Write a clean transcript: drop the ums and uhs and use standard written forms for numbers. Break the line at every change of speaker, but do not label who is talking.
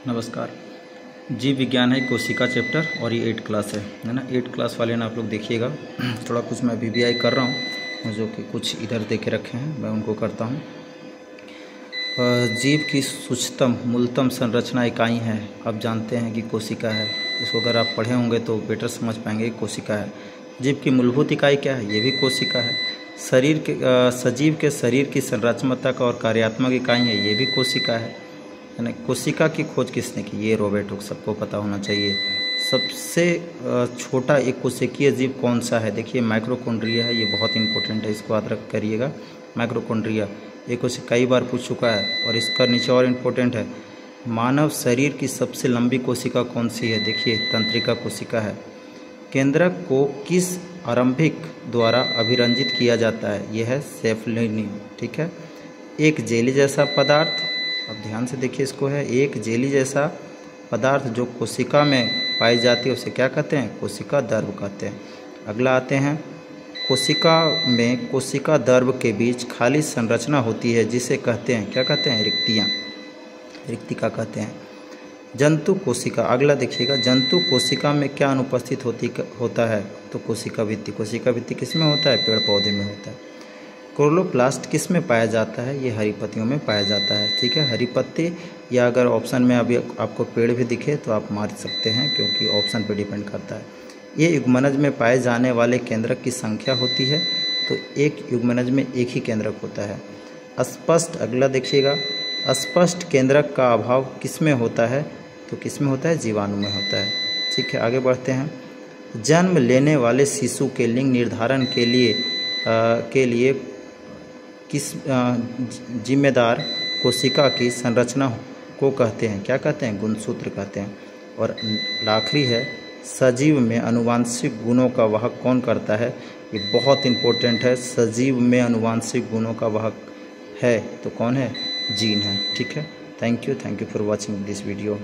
नमस्कार। जीव विज्ञान है कोशिका चैप्टर और ये 8 क्लास है ना। 8 क्लास वाले ना आप लोग देखिएगा। थोड़ा कुछ मैं वीवीआई कर रहा हूँ, जो कि कुछ इधर दे के रखे हैं, मैं उनको करता हूँ। जीव की सूक्ष्मतम मूलतम संरचना इकाई है, आप जानते हैं कि कोशिका है। इसको अगर आप पढ़े होंगे तो बेटर समझ पाएंगे कोशिका है। जीव की मूलभूत इकाई क्या है? ये भी कोशिका है। शरीर के सजीव के शरीर की संरचनात्मक और कार्यात्मक इकाई है, ये भी कोशिका है ना। कोशिका की खोज किसने की? ये रॉबर्ट हुक, सबको पता होना चाहिए। सबसे छोटा एक कोशिकीय जीव कौन सा है? देखिए माइक्रोकॉन्ड्रिया है, ये बहुत इंपॉर्टेंट है, इसको याद रख करिएगा। माइक्रोकॉन्ड्रिया ये क्वेश्चन कई बार पूछ चुका है। और इसका नीचे और इम्पोर्टेंट है, मानव शरीर की सबसे लंबी कोशिका कौन सी है? देखिए तंत्रिका कोशिका है। केंद्रक को किस आरंभिक द्वारा अभिरंजित किया जाता है? यह है सेफलिनी। ठीक है। एक जेली जैसा पदार्थ, अब ध्यान से देखिए इसको, है एक जेली जैसा पदार्थ जो कोशिका में पाई जाती है, उसे क्या कहते हैं? कोशिका द्रव कहते हैं। अगला आते हैं, कोशिका में कोशिका द्रव के बीच खाली संरचना होती है, जिसे कहते हैं, क्या कहते हैं? रिक्तियाँ, रिक्तिका कहते हैं। जंतु कोशिका, अगला देखिएगा, जंतु कोशिका में क्या अनुपस्थित होता है? तो कोशिका भित्ति। कोशिका भित्ति किस में होता है? पेड़ पौधे में होता है। क्लोरोप्लास्ट किस में पाया जाता है? ये हरी पत्तियों में पाया जाता है। ठीक है, हरी पत्ती, या अगर ऑप्शन में अभी आपको पेड़ भी दिखे तो आप मार सकते हैं, क्योंकि ऑप्शन पे डिपेंड करता है। ये युग्मनज में पाए जाने वाले केंद्रक की संख्या होती है, तो एक युग्मनज में एक ही केंद्रक होता है। अस्पष्ट, अगला देखिएगा, अस्पष्ट केंद्रक का अभाव किस में होता है? तो किस में होता है? जीवाणु में होता है। ठीक है, आगे बढ़ते हैं। जन्म लेने वाले शिशु के लिंग निर्धारण के लिए किस जिम्मेदार कोशिका की संरचना को कहते हैं? क्या कहते हैं? गुणसूत्र कहते हैं। और आखिरी है, सजीव में अनुवांशिक गुणों का वाहक कौन करता है? ये बहुत इंपॉर्टेंट है। सजीव में अनुवांशिक गुणों का वाहक है तो कौन है? जीन है। ठीक है, thank you for watching this video.